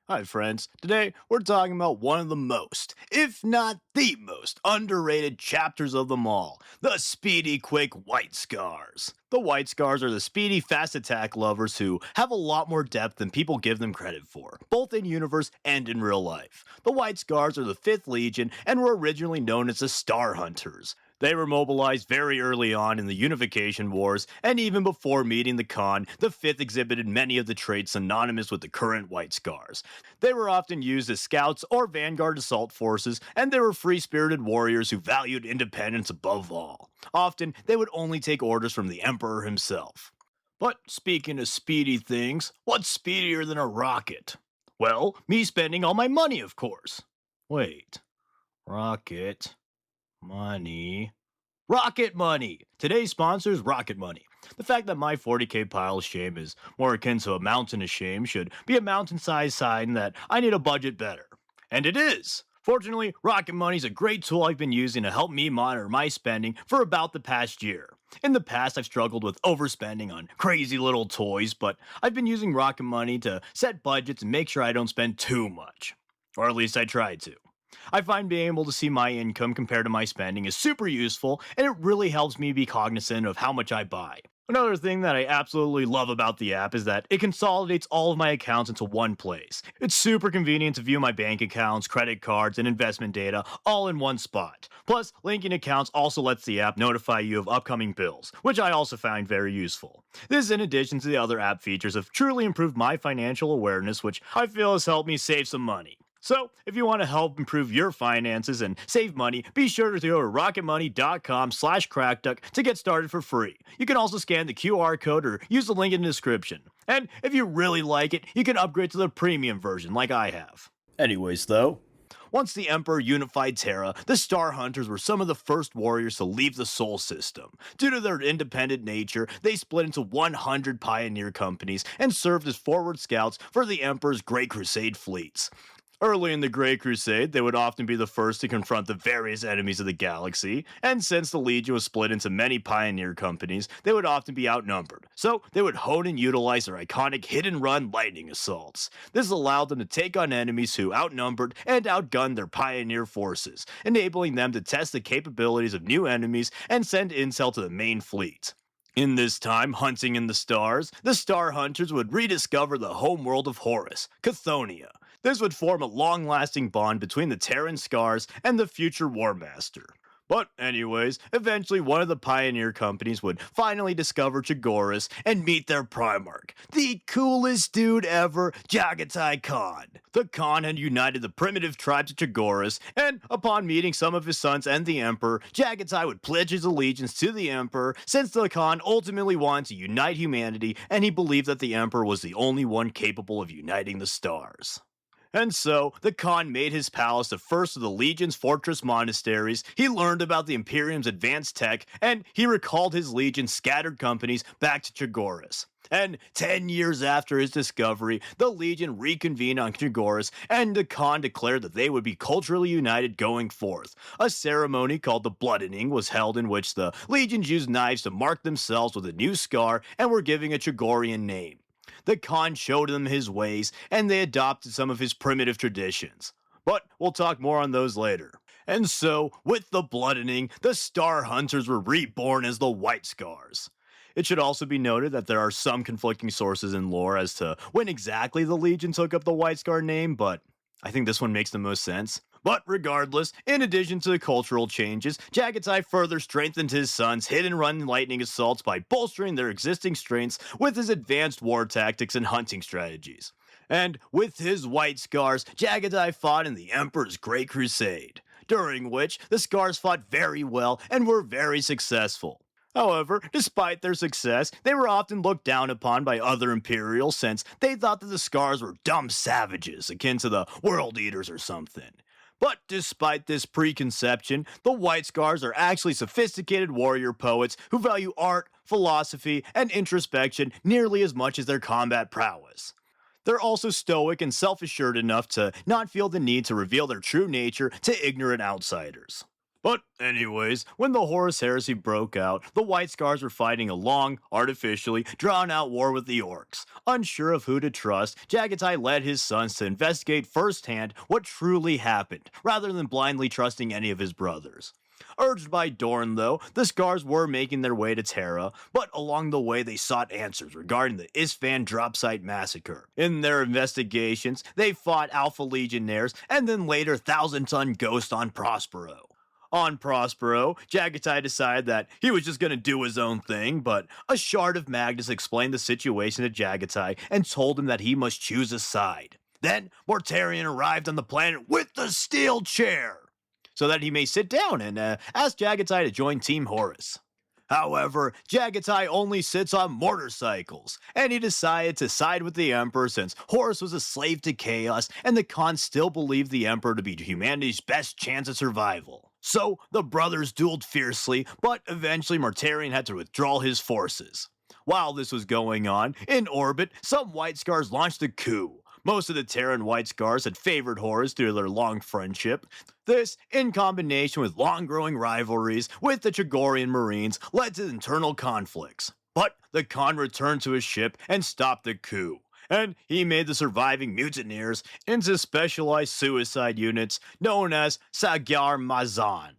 Hi, friends. Today, we're talking about one of the most, if not the most, underrated chapters of them all the speedy, quick White Scars. The White Scars are the speedy, fast attack lovers who have a lot more depth than people give them credit for, both in universe and in real life. The White Scars are the 5th Legion and were originally known as the Star Hunters. They were mobilized very early on in the Unification Wars, and even before meeting the Khan, the 5th exhibited many of the traits synonymous with the current White Scars. They were often used as scouts or vanguard assault forces, and they were free spirited warriors who valued independence above all. Often, they would only take orders from the Emperor himself. But speaking of speedy things, what's speedier than a rocket? Well, me spending all my money, of course. Wait, rocket. Money. Rocket Money! Today's sponsor is Rocket Money. The fact that my 40k pile of shame is more akin to a mountain of shame should be a mountain sized sign that I need a budget better. And it is! Fortunately, Rocket Money is a great tool I've been using to help me monitor my spending for about the past year. In the past, I've struggled with overspending on crazy little toys, but I've been using Rocket Money to set budgets and make sure I don't spend too much. Or at least I try to. I find being able to see my income compared to my spending is super useful, and it really helps me be cognizant of how much I buy. Another thing that I absolutely love about the app is that it consolidates all of my accounts into one place. It's super convenient to view my bank accounts, credit cards, and investment data all in one spot. Plus, linking accounts also lets the app notify you of upcoming bills, which I also find very useful. This is in addition to the other app features have truly improved my financial awareness, which I feel has helped me save some money. So, if you want to help improve your finances and save money, be sure to go to rocketmoney.com/crackduck to get started for free. You can also scan the QR code or use the link in the description. And if you really like it, you can upgrade to the premium version like I have. Anyways, though, once the Emperor unified Terra, the Star Hunters were some of the first warriors to leave the Sol system. Due to their independent nature, they split into 100 pioneer companies and served as forward scouts for the Emperor's Great Crusade fleets. Early in the Great Crusade, they would often be the first to confront the various enemies of the galaxy, and since the Legion was split into many pioneer companies, they would often be outnumbered, so they would hone and utilize their iconic hit-and-run lightning assaults. This allowed them to take on enemies who outnumbered and outgunned their pioneer forces, enabling them to test the capabilities of new enemies and send intel to the main fleet. In this time hunting in the stars, the Star Hunters would rediscover the home world of Horus, Chthonia. This would form a long-lasting bond between the Terran Scars and the future War Master. But anyways, eventually one of the pioneer companies would finally discover Chagoris and meet their Primarch, the coolest dude ever, Jagatai Khan. The Khan had united the primitive tribes of Chagoris, and upon meeting some of his sons and the Emperor, Jagatai would pledge his allegiance to the Emperor since the Khan ultimately wanted to unite humanity and he believed that the Emperor was the only one capable of uniting the stars. And so, the Khan made his palace the first of the Legion's fortress monasteries, he learned about the Imperium's advanced tech, and he recalled his Legion's scattered companies back to Chagoris. And 10 years after his discovery, the Legion reconvened on Chagoris, and the Khan declared that they would be culturally united going forth. A ceremony called the Bloodening was held in which the Legions used knives to mark themselves with a new scar and were giving a Chagorian name. The Khan showed them his ways, and they adopted some of his primitive traditions. But we'll talk more on those later. And so, with the Bloodening, the Star Hunters were reborn as the White Scars. It should also be noted that there are some conflicting sources in lore as to when exactly the Legion took up the White Scar name, but I think this one makes the most sense. But regardless, in addition to the cultural changes, Jagatai further strengthened his sons' hit-and-run lightning assaults by bolstering their existing strengths with his advanced war tactics and hunting strategies. And with his White Scars, Jagatai fought in the Emperor's Great Crusade, during which the Scars fought very well and were very successful. However, despite their success, they were often looked down upon by other Imperials since they thought that the Scars were dumb savages akin to the World Eaters or something. But despite this preconception, the White Scars are actually sophisticated warrior poets who value art, philosophy, and introspection nearly as much as their combat prowess. They're also stoic and self-assured enough to not feel the need to reveal their true nature to ignorant outsiders. But anyways, when the Horus Heresy broke out, the White Scars were fighting a long, artificially drawn-out war with the Orcs. Unsure of who to trust, Jagatai led his sons to investigate firsthand what truly happened, rather than blindly trusting any of his brothers. Urged by Dorn, though, the Scars were making their way to Terra, but along the way they sought answers regarding the Isfan drop site massacre. In their investigations, they fought Alpha Legionnaires and then later Thousand Ton Ghost on Prospero. On Prospero, Jagatai decided that he was just gonna do his own thing, but a shard of Magnus explained the situation to Jagatai and told him that he must choose a side. Then, Mortarion arrived on the planet with the steel chair, so that he may sit down and ask Jagatai to join Team Horus. However, Jagatai only sits on motorcycles, and he decided to side with the Emperor since Horus was a slave to chaos and the Khan still believed the Emperor to be humanity's best chance of survival. So, the brothers dueled fiercely, but eventually Mortarion had to withdraw his forces. While this was going on, in orbit, some White Scars launched a coup. Most of the Terran White Scars had favored Horus due to their long friendship. This, in combination with long-growing rivalries with the Chagorian Marines, led to internal conflicts. But the Khan returned to his ship and stopped the coup, and he made the surviving mutineers into specialized suicide units known as Sagar Mazan,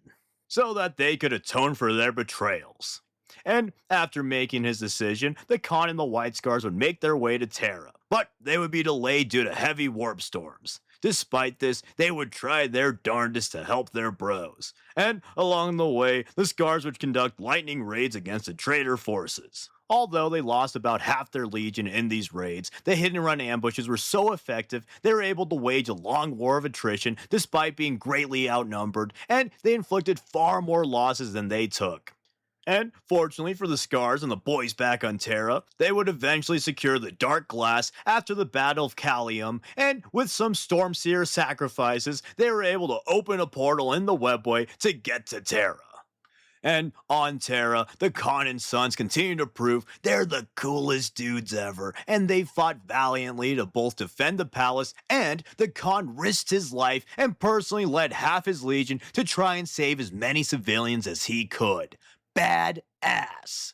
so that they could atone for their betrayals. And after making his decision, the Khan and the White Scars would make their way to Terra, but they would be delayed due to heavy warp storms. Despite this, they would try their darndest to help their bros, and along the way, the Scars would conduct lightning raids against the traitor forces. Although they lost about half their legion in these raids, the hit-and-run ambushes were so effective they were able to wage a long war of attrition despite being greatly outnumbered, and they inflicted far more losses than they took. And fortunately for the Scars and the boys back on Terra, they would eventually secure the Dark Glass after the Battle of Callium, and with some Stormseer sacrifices, they were able to open a portal in the webway to get to Terra. And on Terra, the Khan and Sons continue to prove they're the coolest dudes ever, and they fought valiantly to both defend the palace, and the Khan risked his life and personally led half his legion to try and save as many civilians as he could. Badass.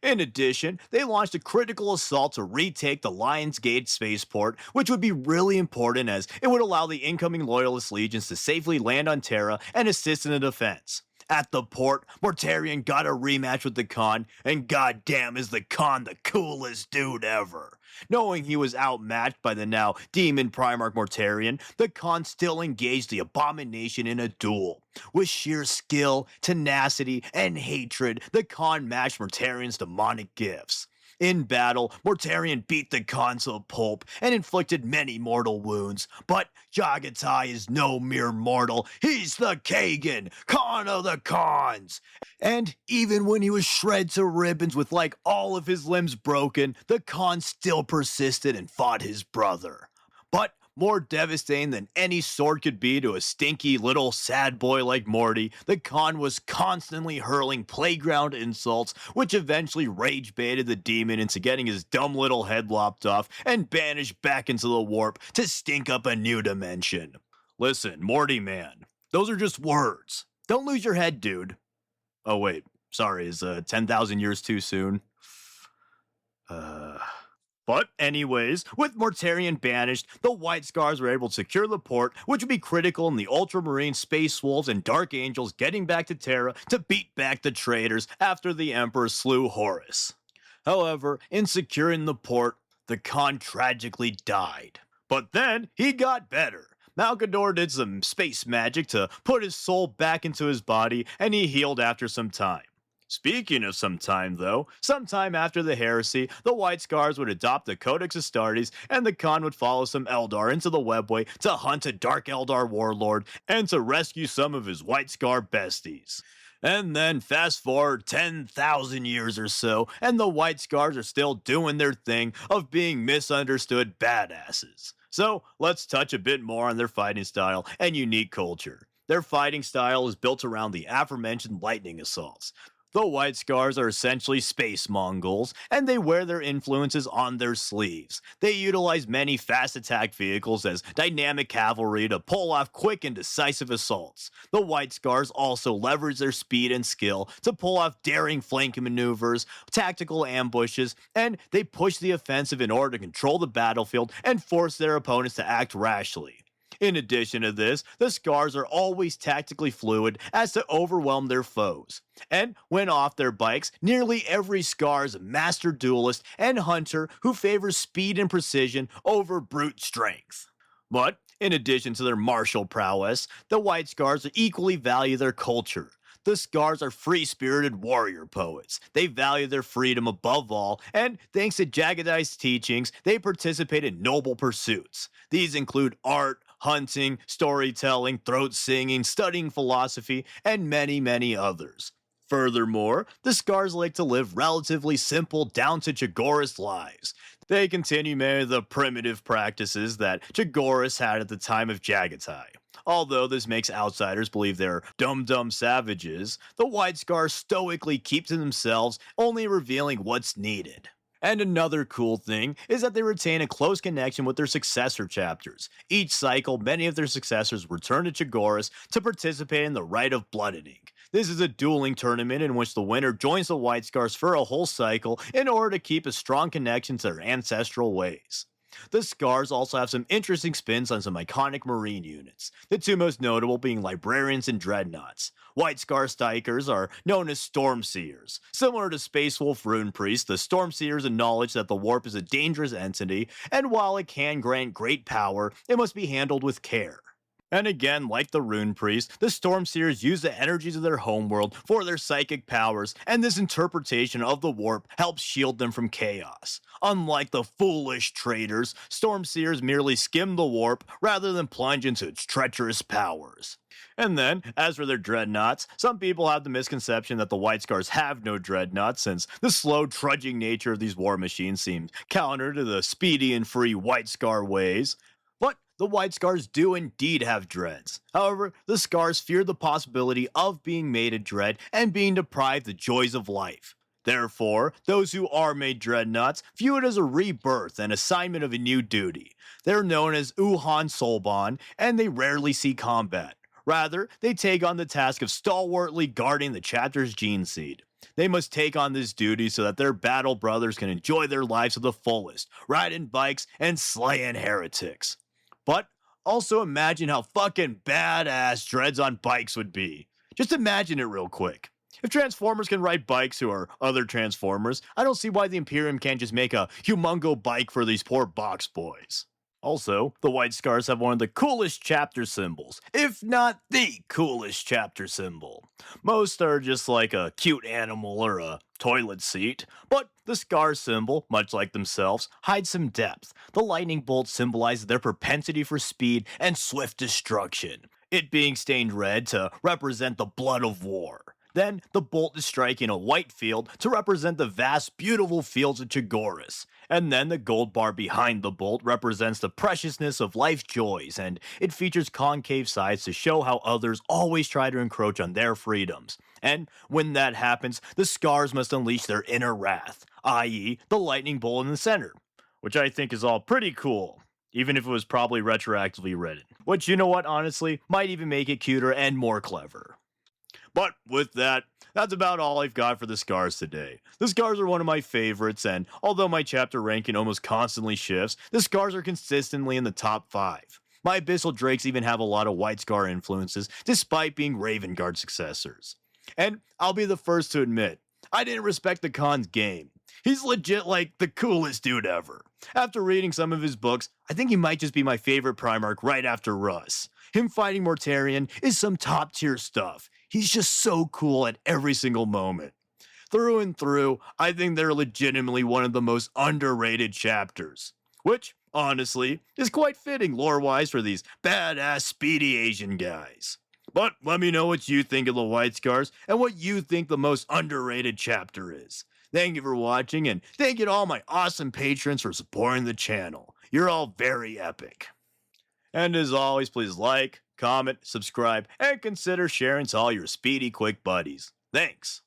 In addition, they launched a critical assault to retake the Lion's Gate spaceport, which would be really important as it would allow the incoming Loyalist legions to safely land on Terra and assist in the defense. At the port, Mortarion got a rematch with the Khan, and goddamn is the Khan the coolest dude ever. Knowing he was outmatched by the now Demon Primarch Mortarion, the Khan still engaged the abomination in a duel. With sheer skill, tenacity, and hatred, the Khan matched Mortarion's demonic gifts. In battle, Mortarion beat the Khan to a pulp and inflicted many mortal wounds, but Jagatai is no mere mortal, he's the Kagan, Khan of the Khans! And even when he was shred to ribbons with like all of his limbs broken, the Khan still persisted and fought his brother. But more devastating than any sword could be to a stinky little sad boy like Morty, the Khan was constantly hurling playground insults, which eventually rage baited the demon into getting his dumb little head lopped off and banished back into the warp to stink up a new dimension. Listen, Morty man, those are just words. Don't lose your head, dude. Oh wait, sorry, is 10,000 years too soon? But anyways, with Mortarion banished, the White Scars were able to secure the port, which would be critical in the Ultramarine Space Wolves and Dark Angels getting back to Terra to beat back the traitors after the Emperor slew Horus. However, in securing the port, the Khan tragically died. But then, he got better. Malkador did some space magic to put his soul back into his body, and he healed after some time. Speaking of some time, though, sometime after the heresy, the White Scars would adopt the Codex Astartes, and the Khan would follow some Eldar into the webway to hunt a Dark Eldar warlord and to rescue some of his White Scar besties. And then fast forward 10,000 years or so, and the White Scars are still doing their thing of being misunderstood badasses. So let's touch a bit more on their fighting style and unique culture. Their fighting style is built around the aforementioned lightning assaults. The White Scars are essentially space Mongols, and they wear their influences on their sleeves. They utilize many fast attack vehicles as dynamic cavalry to pull off quick and decisive assaults. The White Scars also leverage their speed and skill to pull off daring flanking maneuvers, tactical ambushes, and they push the offensive in order to control the battlefield and force their opponents to act rashly. In addition to this, the Scars are always tactically fluid as to overwhelm their foes. And when off their bikes, nearly every Scar is a master duelist and hunter who favors speed and precision over brute strength. But in addition to their martial prowess, the White Scars equally value their culture. The Scars are free spirited warrior poets. They value their freedom above all, and thanks to Jagadai's teachings, they participate in noble pursuits. These include art, hunting, storytelling, throat singing, studying philosophy, and many, many others. Furthermore, the Scars like to live relatively simple, down to Chagorist lives. They continue many of the primitive practices that Chagorist had at the time of Jagatai. Although this makes outsiders believe they're dumb savages, the White Scars stoically keep to themselves, only revealing what's needed. And another cool thing is that they retain a close connection with their successor chapters. Each cycle, many of their successors return to Chagoris to participate in the Rite of Bloodening. This is a dueling tournament in which the winner joins the White Scars for a whole cycle in order to keep a strong connection to their ancestral ways. The Scars also have some interesting spins on some iconic marine units, the two most notable being Librarians and Dreadnoughts. White Scar Strikers are known as Stormseers. Similar to Space Wolf Rune Priest, the Stormseers acknowledge that the warp is a dangerous entity, and while it can grant great power, it must be handled with care. And again, like the Rune Priest, the Stormseers use the energies of their homeworld for their psychic powers, and this interpretation of the warp helps shield them from chaos. Unlike the foolish traitors, Stormseers merely skim the warp rather than plunge into its treacherous powers. And then, as for their dreadnoughts, some people have the misconception that the White Scars have no dreadnoughts, since the slow, trudging nature of these war machines seems counter to the speedy and free White Scar ways. But the White Scars do indeed have dreads. However, the Scars fear the possibility of being made a dread and being deprived the joys of life. Therefore, those who are made dreadnoughts view it as a rebirth and assignment of a new duty. They're known as Uhan Solban, and they rarely see combat. Rather, they take on the task of stalwartly guarding the chapter's gene seed. They must take on this duty so that their battle brothers can enjoy their lives to the fullest, riding bikes and slaying heretics. But also imagine how fucking badass dreads on bikes would be. Just imagine it real quick. If Transformers can ride bikes who are other Transformers, I don't see why the Imperium can't just make a humongo bike for these poor box boys. Also, the White Scars have one of the coolest chapter symbols, if not the coolest chapter symbol. Most are just like a cute animal or a toilet seat, but the Scar symbol, much like themselves, hides some depth. The lightning bolt symbolizes their propensity for speed and swift destruction, it being stained red to represent the blood of war. Then, the bolt is striking a white field to represent the vast, beautiful fields of Chagoris. And then the gold bar behind the bolt represents the preciousness of life's joys, and it features concave sides to show how others always try to encroach on their freedoms. And when that happens, the Scars must unleash their inner wrath, i.e., the lightning bolt in the center. Which I think is all pretty cool, even if it was probably retroactively written. Which, you know what, honestly, might even make it cuter and more clever. But with that, that's about all I've got for the Scars today. The Scars are one of my favorites, and although my chapter ranking almost constantly shifts, the Scars are consistently in the top 5. My Abyssal Drakes even have a lot of White Scar influences, despite being Raven Guard successors. And I'll be the first to admit, I didn't respect the Khan's game. He's legit like the coolest dude ever. After reading some of his books, I think he might just be my favorite Primarch right after Russ. Him fighting Mortarion is some top tier stuff. He's just so cool at every single moment. Through and through, I think they're legitimately one of the most underrated chapters. Which, honestly, is quite fitting lore-wise for these badass speedy Asian guys. But let me know what you think of the White Scars and what you think the most underrated chapter is. Thank you for watching, and thank you to all my awesome patrons for supporting the channel. You're all very epic. And as always, please like, comment, subscribe, and consider sharing to all your speedy quick buddies. Thanks.